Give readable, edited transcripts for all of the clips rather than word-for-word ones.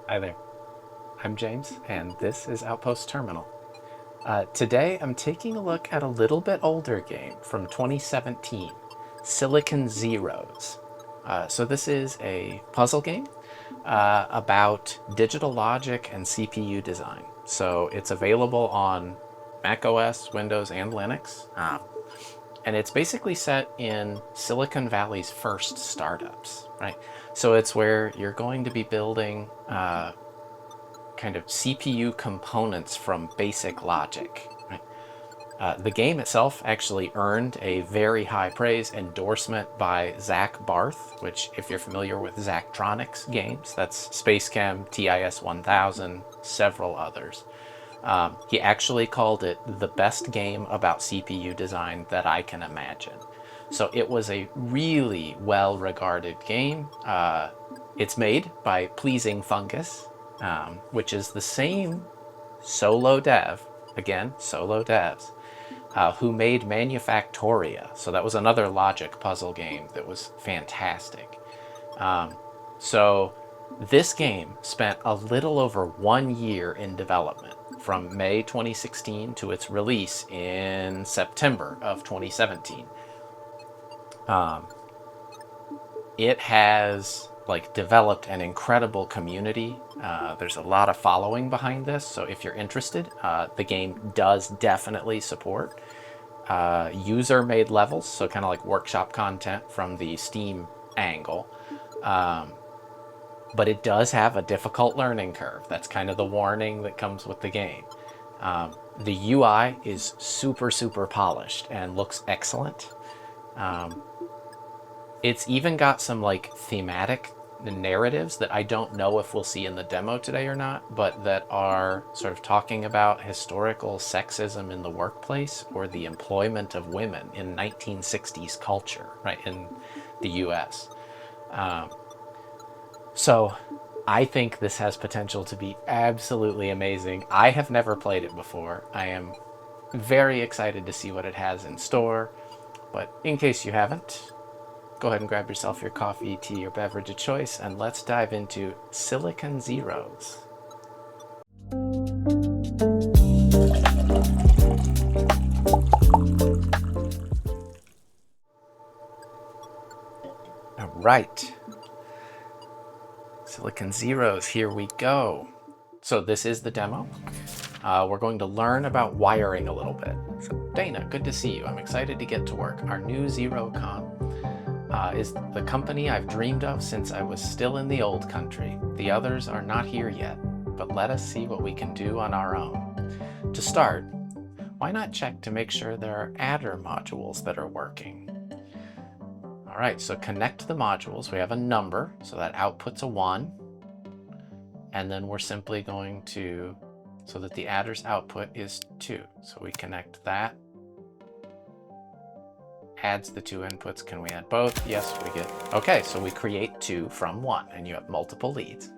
Hi there, I'm James, and this is Outpost Terminal. Today I'm taking a look at a little bit older game from 2017, Silicon Zeros. So this is a puzzle game about digital logic and CPU design. So it's available on Mac OS, Windows, and Linux. And it's basically set in Silicon Valley's first startups, right? So it's where you're going to be building kind of CPU components from basic logic. Right? The game itself actually earned a very high praise endorsement by Zach Barth, which, if you're familiar with Zachtronics games, that's SpaceChem, TIS 1000, several others. He actually called it the best game about CPU design that I can imagine. So it was a really well-regarded game. It's made by Pleasing Fungus, which is the same solo dev, again, solo devs, who made Manufactoria. So that was another logic puzzle game that was fantastic. So this game spent a little over 1 year in development, from May 2016 to its release in September of 2017. It has developed an incredible community. There's a lot of following behind this, so if you're interested, the game does definitely support user-made levels, so kind of like workshop content from the Steam angle. But it does have a difficult learning curve. That's kind of the warning that comes with the game. The UI is super polished and looks excellent. It's even got some thematic narratives that I don't know if we'll see in the demo today or not, but that are sort of talking about historical sexism in the workplace or the employment of women in 1960s culture, right, in the US. So I think this has potential to be absolutely amazing. I have never played it before. I am very excited to see what it has in store, but in case you haven't, go ahead and grab yourself your coffee, tea, or beverage of choice, and let's dive into Silicon Zeros. All right. Silicon Zeros, here we go. So this is the demo. We're going to learn about wiring a little bit. So Dana, good to see you. I'm excited to get to work. Our new Zerocom is the company I've dreamed of since I was still in the old country. The others are not here yet, but let us see what we can do on our own. To start, why not check to make sure there are adder modules that are working? All right, so connect the modules. We have a number, so that outputs a 1. And then we're simply going to, so that the adder's output is 2. So we connect that. Adds the 2 inputs. Can we add both? Yes, we get. Okay, so we create 2 from 1, and you have multiple leads.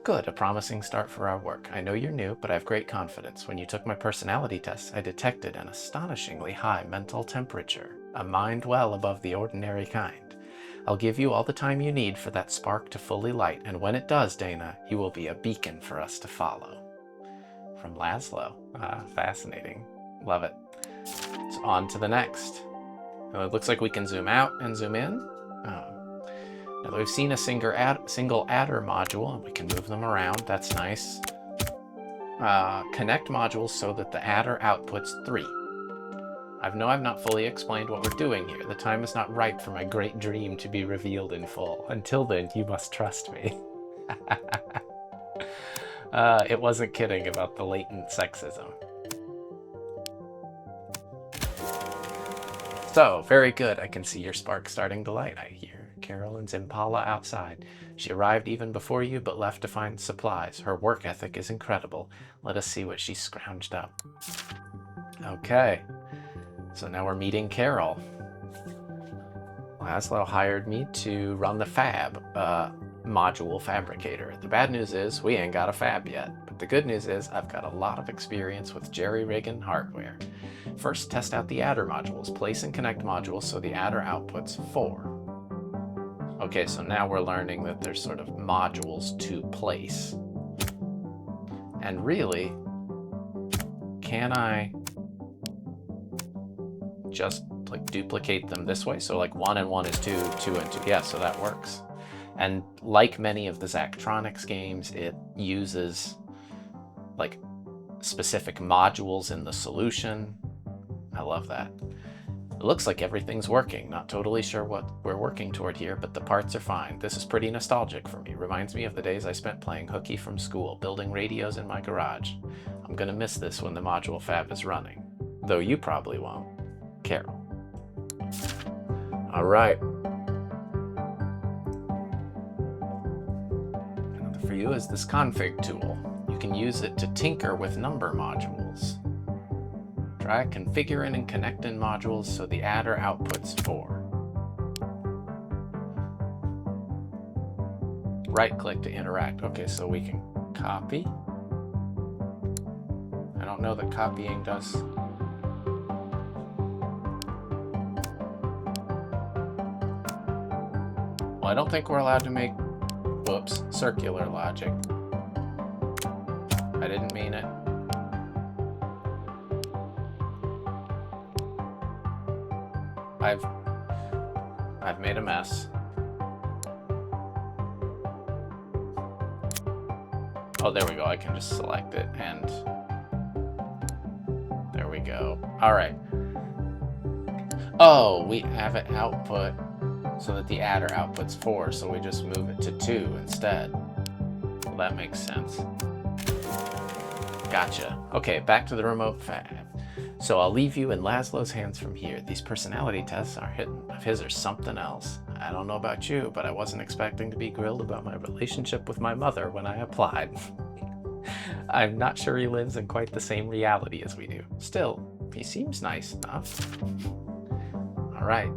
Good, a promising start for our work. I know you're new, but I have great confidence. When you took my personality test, I detected an astonishingly high mental temperature, a mind well above the ordinary kind. I'll give you all the time you need for that spark to fully light, and when it does, Dana, you will be a beacon for us to follow. From Laszlo. Fascinating. Love it. So on to the next. It looks like we can zoom out and zoom in. Now we've seen a single adder module, and we can move them around. That's nice. Connect modules so that the adder outputs 3. I know I've not fully explained what we're doing here. The time is not ripe for my great dream to be revealed in full. Until then, you must trust me. It wasn't kidding about the latent sexism. So, very good. I can see your spark starting to light. I hear Carolyn's Impala outside. She arrived even before you, but left to find supplies. Her work ethic is incredible. Let us see what she scrounged up. Okay. So now we're meeting Carol. Laszlo hired me to run the fab module fabricator. The bad news is we ain't got a fab yet, but the good news is I've got a lot of experience with jerry-rigging hardware. First, test out the adder modules. Place and connect modules so the adder outputs 4. Okay, so now we're learning that there's sort of modules to place. And really, can I just like duplicate them this way? So like 1 and 1 is 2, 2 and 2. Yeah, so that works. And like many of the Zachtronics games, it uses like specific modules in the solution. I love that. It looks like everything's working. Not totally sure what we're working toward here, but the parts are fine. This is pretty nostalgic for me. Reminds me of the days I spent playing hooky from school, building radios in my garage. I'm gonna miss this when the module fab is running. Though you probably won't. Carol. All right. Another for you is this config tool. You can use it to tinker with number modules. Try configuring and connecting modules so the adder outputs 4. Right-click to interact. Okay, so we can copy. I don't know that copying does. Well, I don't think we're allowed to make, whoops, circular logic. I didn't mean it. I've made a mess. Oh, there we go. I can just select it and there we go. All right. Oh, we have it output so that the adder outputs 4, so we just move it to 2 instead. Well, that makes sense. Gotcha. Okay, back to the remote fab. So I'll leave you in Laszlo's hands from here. These personality tests are hidden. Of his are something else. I don't know about you, but I wasn't expecting to be grilled about my relationship with my mother when I applied. I'm not sure he lives in quite the same reality as we do. Still, he seems nice enough. All right.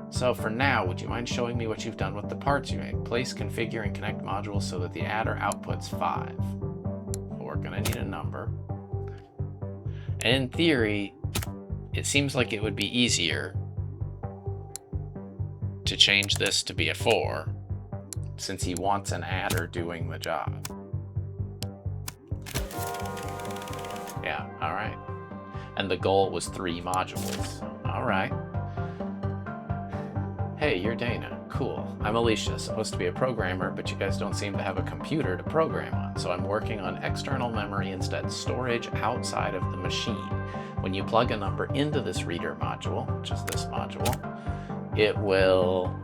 So for now, would you mind showing me what you've done with the parts you made? Place, configure, and connect modules so that the adder outputs 5. We're gonna need a number. And in theory, it seems like it would be easier to change this to be a 4, since he wants an adder doing the job. Yeah, all right. And the goal was 3 modules. All right. Hey, you're Dana. Cool. I'm Alicia, supposed to be a programmer, but you guys don't seem to have a computer to program on, so I'm working on external memory instead, storage outside of the machine. When you plug a number into this reader module, which is this module, it will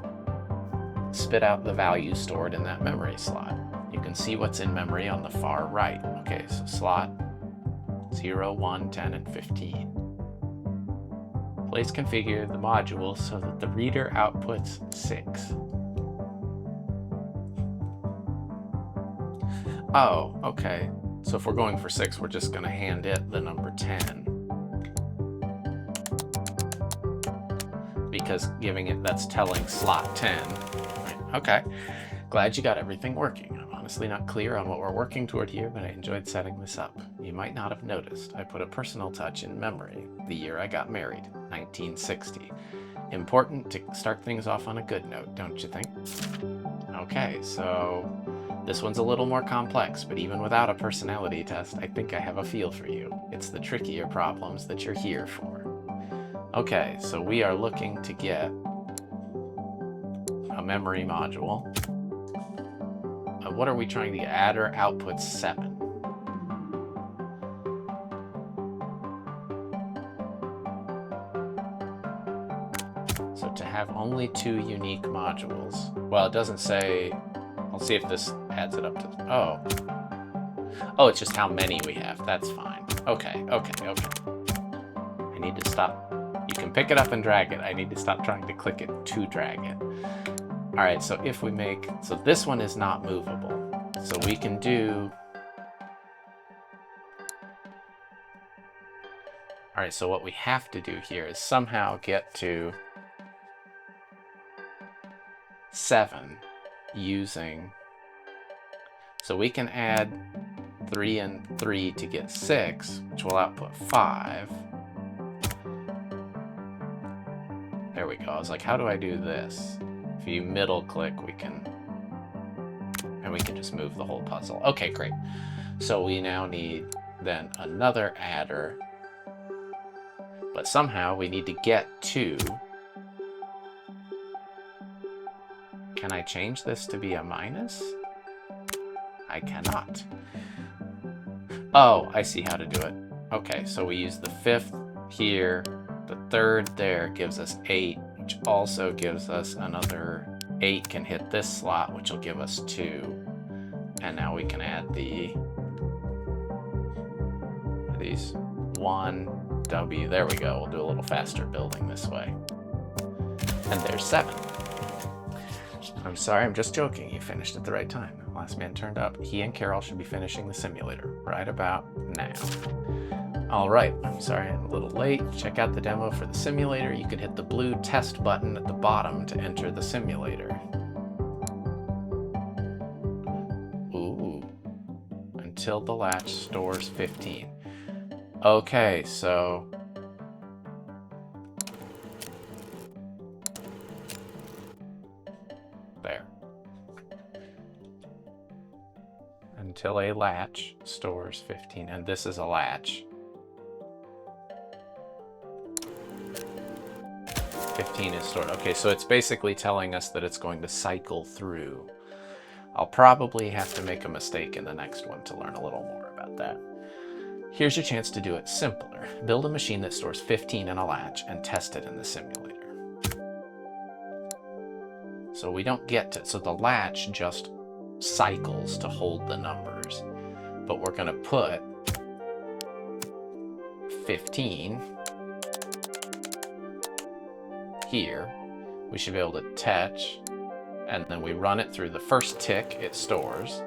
spit out the value stored in that memory slot. You can see what's in memory on the far right. Okay, so slot 0, 1, 10, and 15. Place configure the module so that the reader outputs 6. Oh, okay. So if we're going for 6, we're just going to hand it the number 10. Because giving it, that's telling slot 10. Right. Okay. Glad you got everything working. I'm honestly not clear on what we're working toward here, but I enjoyed setting this up. You might not have noticed, I put a personal touch in memory, the year I got married, 1960. Important to start things off on a good note, don't you think? Okay, so this one's a little more complex, but even without a personality test, I think I have a feel for you. It's the trickier problems that you're here for. Okay, so we are looking to get a memory module. What are we trying to get? Adder outputs 7. So to have only 2 unique modules, well, it doesn't say, I'll see if this adds it up to, oh, it's just how many we have. That's fine. Okay. I need to stop. You can pick it up and drag it. I need to stop trying to click it to drag it. All right, so if we make, so this one is not movable. So we can do, all right, so what we have to do here is somehow get to 7 using, so we can add 3 and 3 to get 6, which will output 5. There we go. I was like, how do I do this? If you middle click, we can, and we can just move the whole puzzle. Okay, great. So we now need then another adder, but somehow we need to get to... Can I change this to be a minus? I cannot. Oh, I see how to do it. Okay, so we use the 5th here, the 3rd there gives us 8, which also gives us another 8 can hit this slot, which will give us 2. And now we can add these 1, W, there we go. We'll do a little faster building this way. And there's 7. I'm sorry, I'm just joking. You finished at the right time. Last man turned up. He and Carol should be finishing the simulator right about now. All right, I'm sorry I'm a little late. Check out the demo for the simulator. You can hit the blue test button at the bottom to enter the simulator. Ooh, until the latch stores 15. Okay, so... there. Until a latch stores 15, and this is a latch. 15 is stored. Okay, so it's basically telling us that it's going to cycle through. I'll probably have to make a mistake in the next one to learn a little more about that. Here's your chance to do it simpler. Build a machine that stores 15 in a latch and test it in the simulator. So we don't get to, so the latch just cycles to hold the numbers, but we're going to put 15 here. We should be able to touch, and then we run it through the first tick it stores,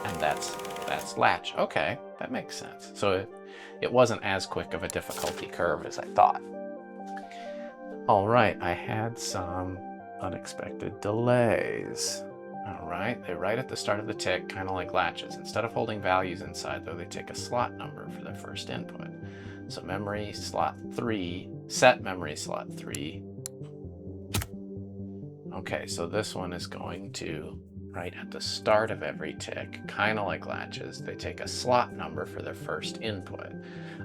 and that's latch. Okay, that makes sense. So it wasn't as quick of a difficulty curve as I thought. All right, I had some unexpected delays. All right, they're right at the start of the tick, kind of like latches. Instead of holding values inside, though, they take a slot number for their first input. So memory slot 3, set memory slot 3. Okay, so this one is going to, right at the start of every tick, kind of like latches, they take a slot number for their first input.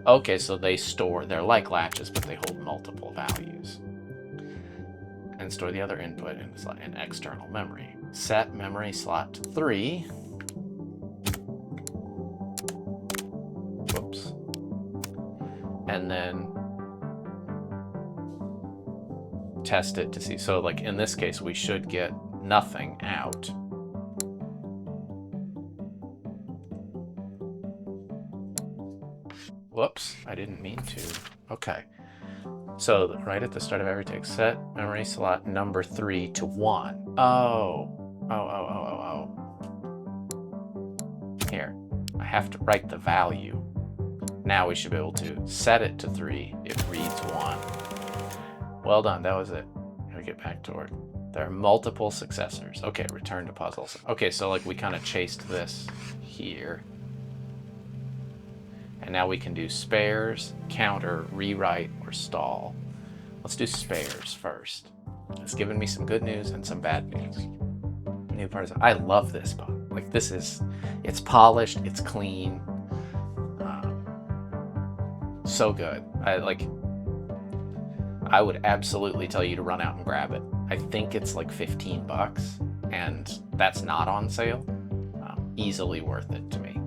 Okay, so they store, they're like latches, but they hold multiple values. And store the other input in external memory. Set memory slot to 3. Whoops. And then test it to see. So like in this case, we should get nothing out. Whoops, I didn't mean to. Okay. So right at the start of every tick, set memory slot number 3 to 1. Oh. Here, I have to write the value. Now we should be able to set it to 3. It reads 1. Well done, that was it. Let me get back to work. There are multiple successors. Okay, return to puzzles. Okay, so like we kind of chased this here. And now we can do spares, counter, rewrite, or stall. Let's do spares first. It's given me some good news and some bad news. New parts. I love this book. Like this is, it's polished, it's clean. So good. I would absolutely tell you to run out and grab it. I think it's like 15 bucks, and that's not on sale. Easily worth it to me.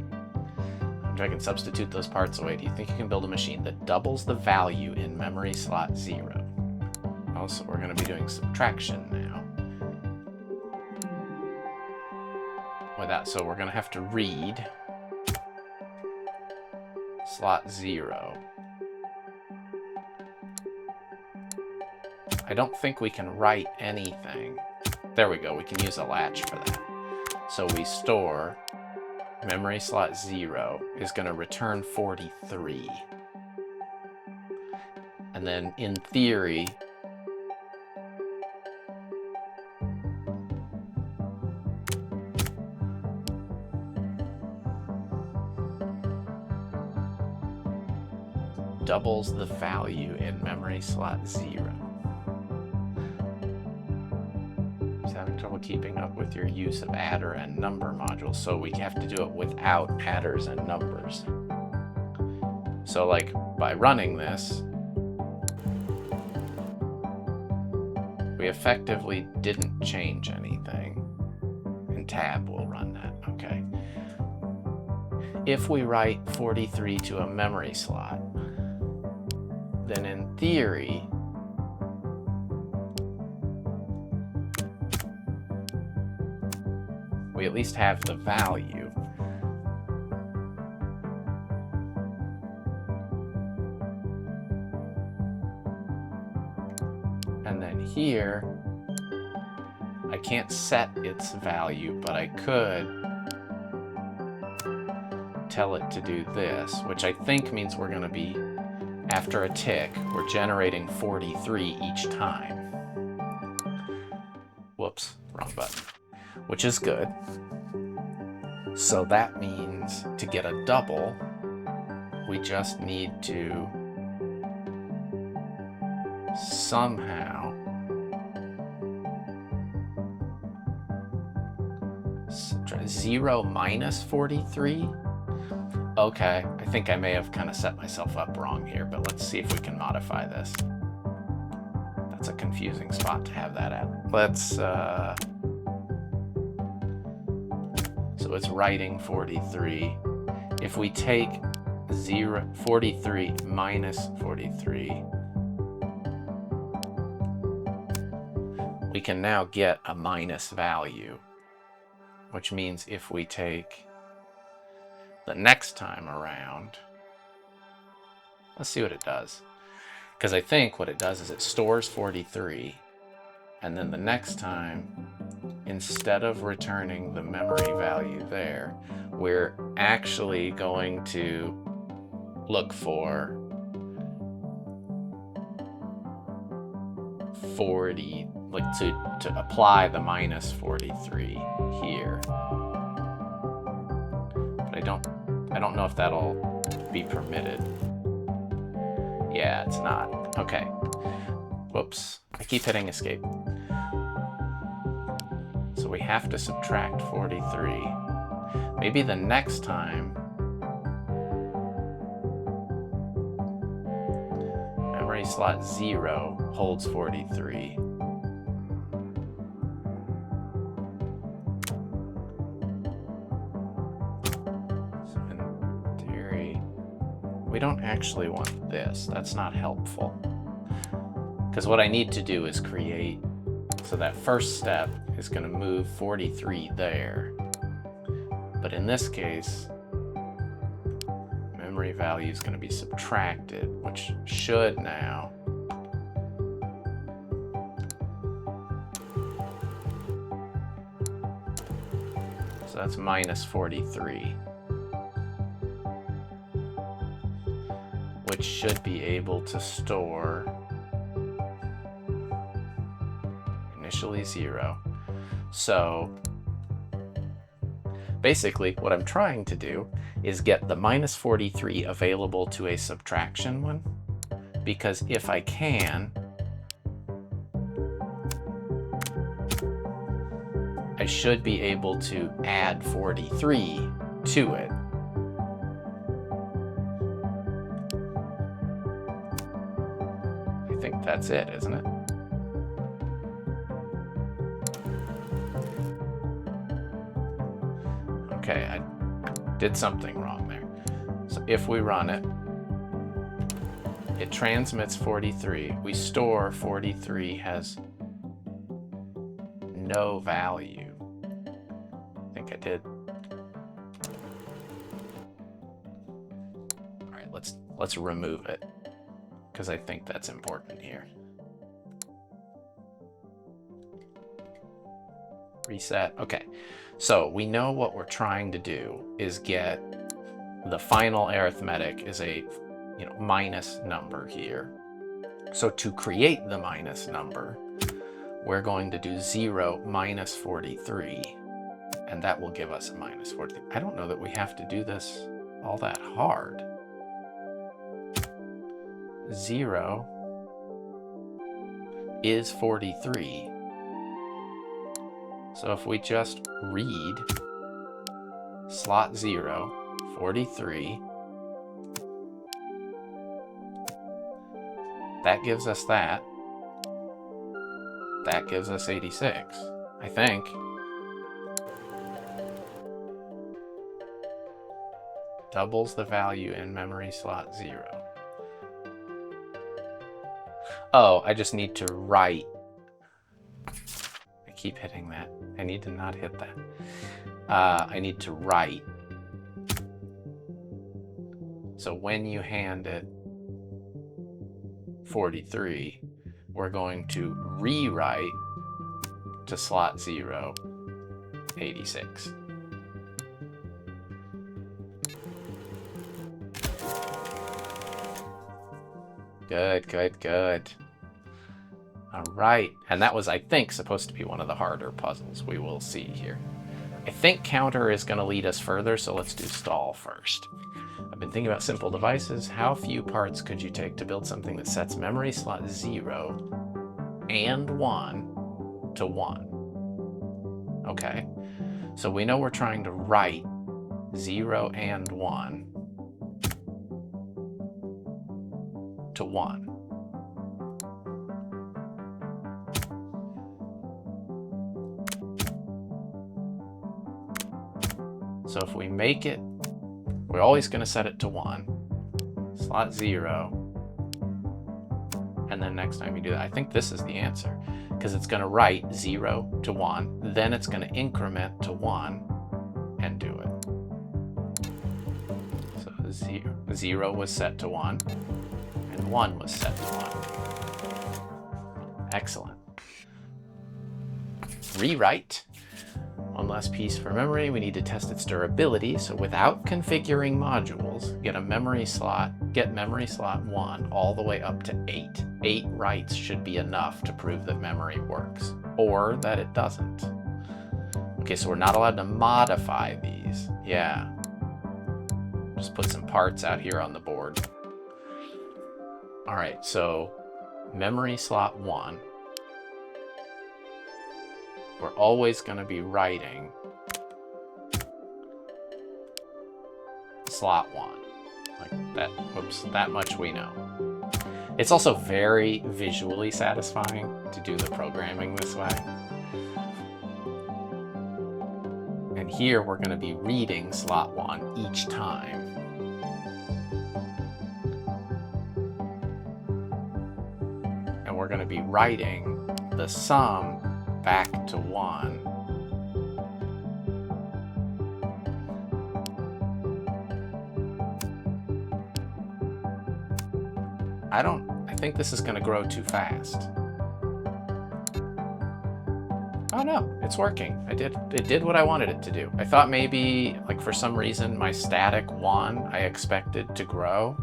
I can substitute those parts away. Do you think you can build a machine that doubles the value in memory slot 0? Also, we're going to be doing subtraction now. With that, so we're going to have to read slot 0. I don't think we can write anything. There we go. We can use a latch for that. So we store memory slot 0 is going to return 43. And then in theory, doubles the value in memory slot 0. having trouble keeping up with your use of adder and number modules, so we have to do it without adders and numbers. So like by running this, we effectively didn't change anything. And tab will run that, okay. If we write 43 to a memory slot, then in theory, we at least have the value. And then here, I can't set its value, but I could tell it to do this, which I think means we're going to be, after a tick, we're generating 43 each time. Whoops, wrong button. Which is good. So that means to get a double, we just need to somehow subtract 0 minus 43. Okay, I think I may have kind of set myself up wrong here, but let's see if we can modify this. That's a confusing spot to have that at. Let's, so it's writing 43. If we take 43 minus 43, we can now get a minus value, which means if we take the next time around, let's see what it does. Because I think what it does is it stores 43, and then the next time, instead of returning the memory value there, we're actually going to look for 40, like to apply the minus 43 here. But I don't know if that'll be permitted. Yeah, it's not. Okay. Whoops. I keep hitting escape. So we have to subtract 43. Maybe the next time, memory slot 0 holds 43. So in theory, we don't actually want this. That's not helpful. Because what I need to do is create, so that first step is going to move 43 there. But in this case, memory value is going to be subtracted, which should now so that's minus 43, which should be able to store initially 0. So basically what I'm trying to do is get the minus 43 available to a subtraction one, because if I can, I should be able to add 43 to it. I think that's it, isn't it? Okay, I did something wrong there. So if we run it, it transmits 43. We store 43 has no value. I think I did. All right, let's remove it, because I think that's important here. Reset. Okay, so we know what we're trying to do is get the final arithmetic is a minus number here. So to create the minus number, we're going to do 0 minus 43, and that will give us a minus 43. I don't know that we have to do this all that hard. 0 is 43. So if we just read slot 0, 43, that gives us that. That gives us 86, I think. Doubles the value in memory slot 0. Oh, I just need to write. I keep hitting that. I need to not hit that. I need to write. So when you hand it 43, we're going to rewrite to slot 0, 86. Good, good, good. All right, and that was, I think, supposed to be one of the harder puzzles. We will see here. I think counter is going to lead us further, so let's do stall first. I've been thinking about simple devices. How few parts could you take to build something that sets memory slot 0 and 1 to 1? Okay, so we know we're trying to write 0 and 1 to 1. So if we make it, we're always going to set it to 1, slot 0, and then next time you do that, I think this is the answer, because it's going to write 0 to 1, then it's going to increment to 1 and do it. So 0 was set to 1, and 1 was set to 1. Excellent. Rewrite. One last piece for memory, we need to test its durability. So without configuring modules, get memory slot 1 all the way up to 8. 8 writes should be enough to prove that memory works, or that it doesn't. Okay, so we're not allowed to modify these. Yeah. Just put some parts out here on the board. All right, so memory slot 1. We're always going to be writing slot 1. Like that, whoops, that much we know. It's also very visually satisfying to do the programming this way. And here we're going to be reading slot 1 each time. And we're going to be writing the sum back to 1. I think this is going to grow too fast. Oh no, it's working. It did what I wanted it to do. I thought maybe, like, for some reason, my static 1 I expected to grow.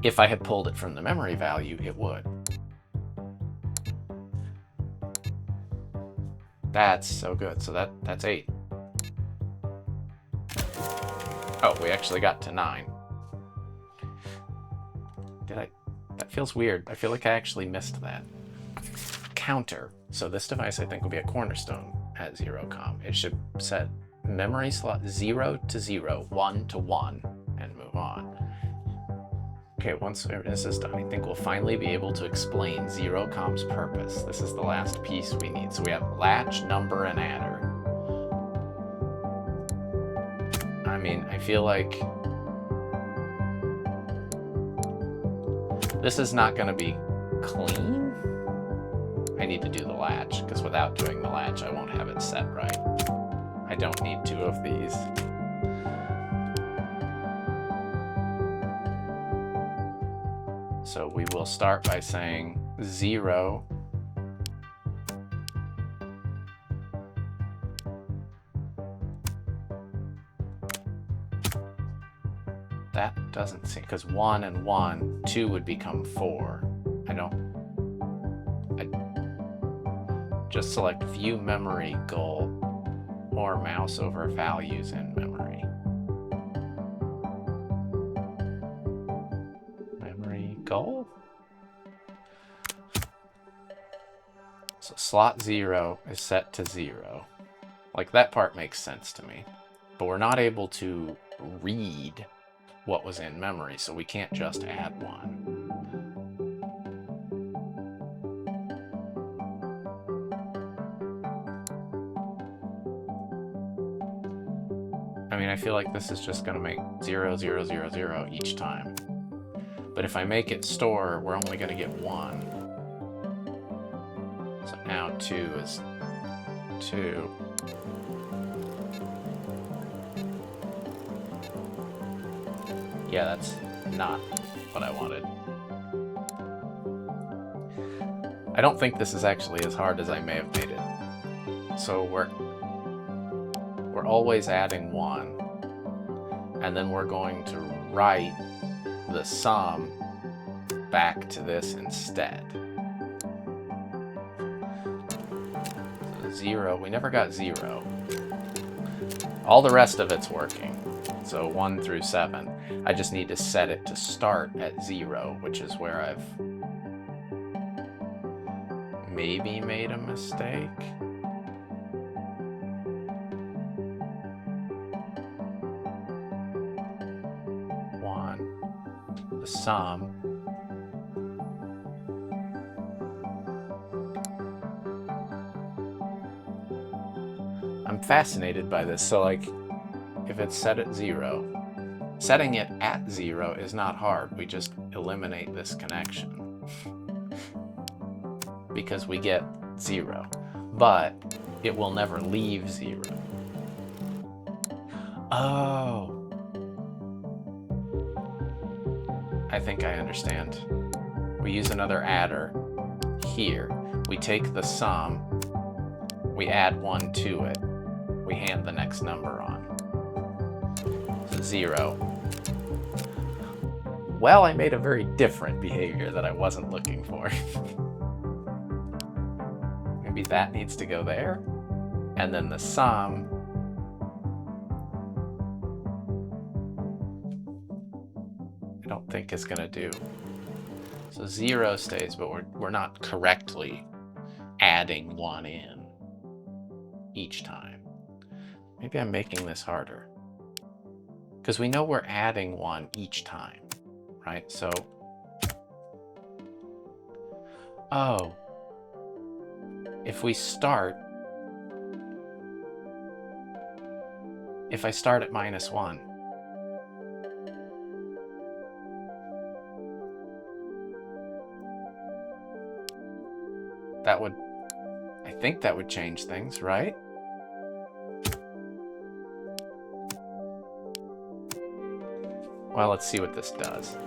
If I had pulled it from the memory value, it would. That's so good. So that's 8. Oh, we actually got to 9. That feels weird. I feel like I actually missed that. Counter. So this device, I think, will be a cornerstone at Zerocom. It should set memory slot 0 to 0, 1 to 1, and move on. Okay, once this is done, I think we'll finally be able to explain Zerocom's purpose. This is the last piece we need. So we have latch, number, and adder. I mean, I feel like this is not going to be clean. I need to do the latch, because without doing the latch, I won't have it set right. I don't need 2 of these. So we will start by saying 0 . That doesn't seem, because 1 and 1, 2 would become 4. Just select view memory goal or mouse over values in memory. Memory goal? So slot 0 is set to 0. Like, that part makes sense to me. But we're not able to read what was in memory, so we can't just add 1. I mean, I feel like this is just going to make 0, 0, 0, 0 each time. But if I make it store, we're only going to get 1. So now 2 is 2. Yeah, that's not what I wanted. I don't think this is actually as hard as I may have made it. So we're always adding 1, and then we're going to write the sum back to this instead. So 0, we never got 0. All the rest of it's working. So 1 through 7. I just need to set it to start at 0, which is where I've maybe made a mistake. The sum. I'm fascinated by this. So, like, if it's set at 0, setting it at 0 is not hard. We just eliminate this connection because we get 0, but it will never leave 0. Oh. I think I understand. We use another adder here. We take the sum, we add 1 to it, we hand the next number on. So 0. Well, I made a very different behavior that I wasn't looking for. Maybe that needs to go there. And then the sum, I don't think is gonna do. So 0 stays, but we're not correctly adding 1 in each time. Maybe I'm making this harder. Because we know we're adding 1 each time, right? So, oh, if I start at -1, I think that would change things, right? Well, let's see what this does.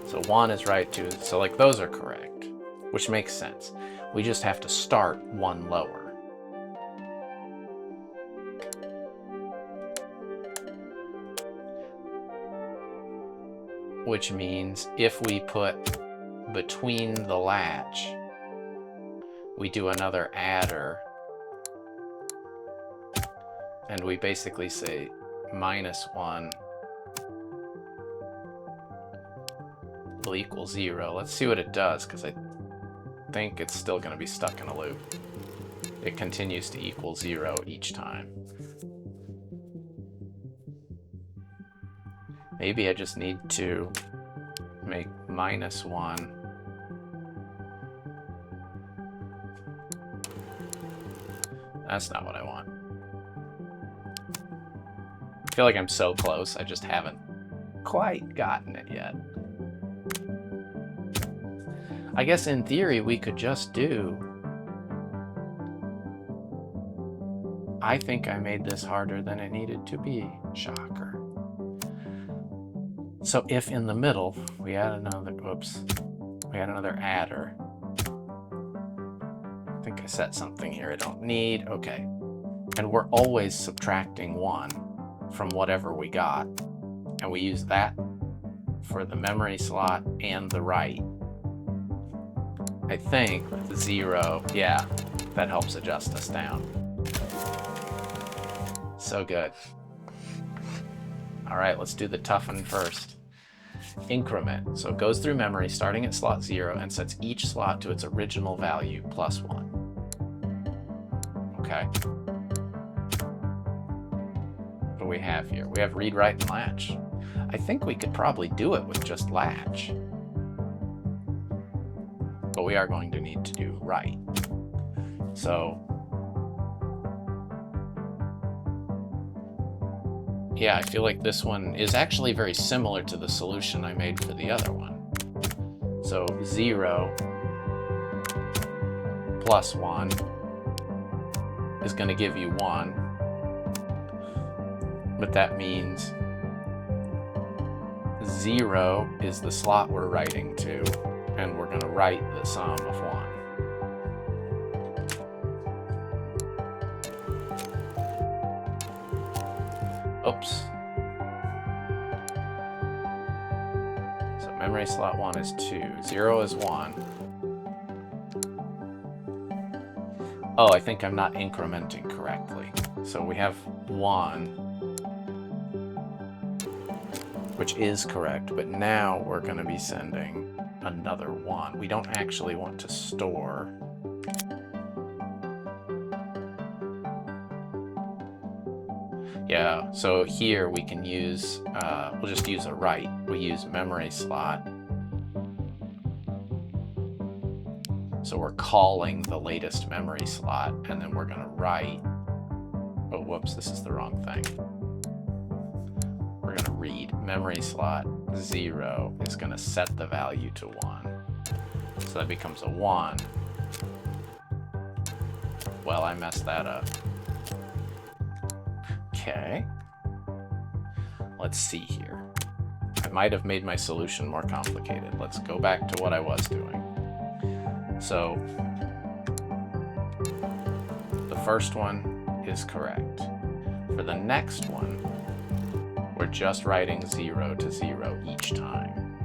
So 1 is right, 2, so like those are correct, which makes sense. We just have to start 1 lower. Which means if we put between the latch, we do another adder, and we basically say -1 will equal 0. Let's see what it does, because I think it's still going to be stuck in a loop. It continues to equal 0 each time. Maybe I just need to make -1 That's not what I want. I feel like I'm so close, I just haven't quite gotten it yet. I guess in theory we could just do... I think I made this harder than it needed to be. Shocker. So if in the middle we add another, we add another adder. I think I set something here I don't need. Okay. And we're always subtracting 1 from whatever we got. And we use that for the memory slot and the write. I think with 0, yeah, that helps adjust us down. So good. All right, let's do the tough one first. Increment. So it goes through memory starting at slot 0 and sets each slot to its original value plus 1. Okay. we have here? We have read, write, and latch. I think we could probably do it with just latch. But we are going to need to do write. So, yeah, I feel like this one is actually very similar to the solution I made for the other one. So 0 plus 1 is going to give you 1. But that means 0 is the slot we're writing to, and we're going to write the sum of 1. Oops. So memory slot 1 is 2, 0 is 1. Oh, I think I'm not incrementing correctly. So we have 1, which is correct, but now we're going to be sending another 1. We don't actually want to store. Yeah, so here we can use, we'll just use a write. We use memory slot. So we're calling the latest memory slot, and then we're going to write. Oh, whoops, this is the wrong thing. We're going to read memory slot 0 is going to set the value to 1. So that becomes a 1. Well, I messed that up. Okay. Let's see here. I might have made my solution more complicated. Let's go back to what I was doing. So the first one is correct. For the next one, we're just writing 0 to 0 each time.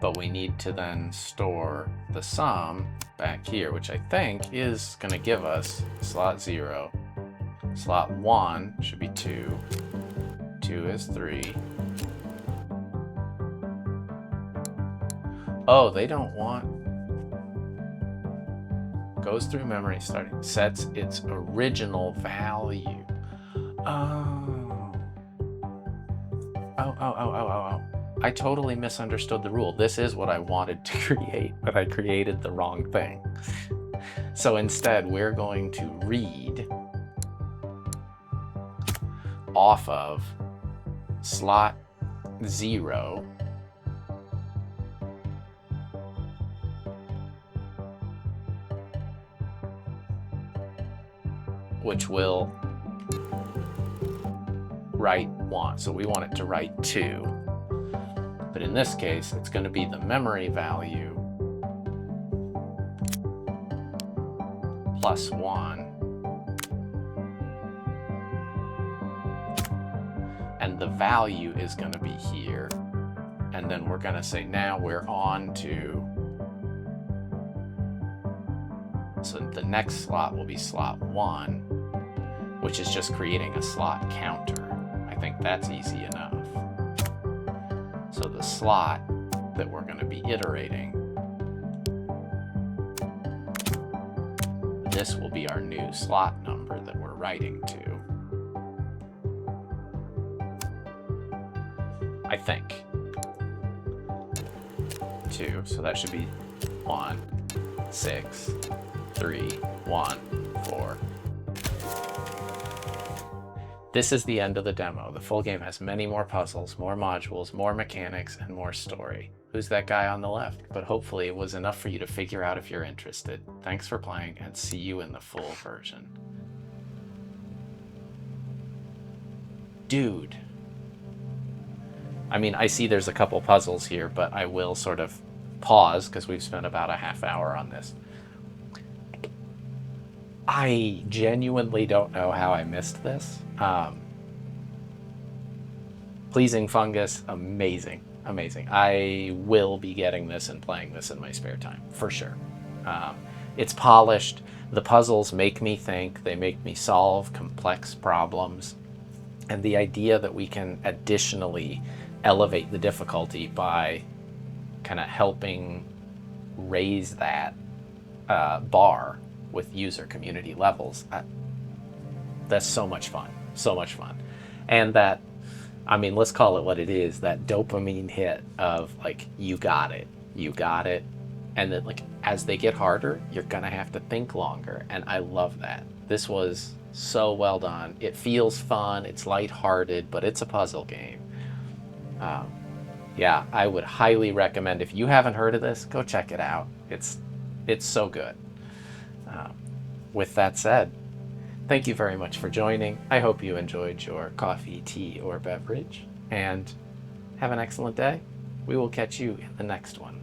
But we need to then store the sum back here, which I think is going to give us slot 0. Slot 1 should be 2. 2 is 3. Oh, they don't want. Goes through memory starting, sets its original value. Oh. Oh. I totally misunderstood the rule. This is what I wanted to create, but I created the wrong thing. So instead, we're going to read off of slot 0 which will write 1. So we want it to write 2. But in this case, it's going to be the memory value plus 1. And the value is going to be here. And then we're going to say now we're on to. So the next slot will be slot 1, which is just creating a slot counter. I think that's easy enough. So the slot that we're going to be iterating, this will be our new slot number that we're writing to. I think. 2, so that should be 1, 6, 3, 1, 4. This is the end of the demo. The full game has many more puzzles, more modules, more mechanics, and more story. Who's that guy on the left? But hopefully it was enough for you to figure out if you're interested. Thanks for playing, and see you in the full version. Dude. I mean, I see there's a couple puzzles here, but I will sort of pause because we've spent about a half hour on this. I genuinely don't know how I missed this. Pleasing Fungus, amazing, amazing. I will be getting this and playing this in my spare time, for sure. It's polished. The puzzles make me think. They make me solve complex problems. And the idea that we can additionally elevate the difficulty by kind of helping raise that bar with user community levels. That's so much fun, so much fun. And that, I mean, let's call it what it is, that dopamine hit of like, you got it, you got it. And then like, as they get harder, you're gonna have to think longer. And I love that. This was so well done. It feels fun, it's lighthearted, but it's a puzzle game. Yeah, I would highly recommend, if you haven't heard of this, go check it out. It's so good. With that said, thank you very much for joining. I hope you enjoyed your coffee, tea, or beverage, and have an excellent day. We will catch you in the next one.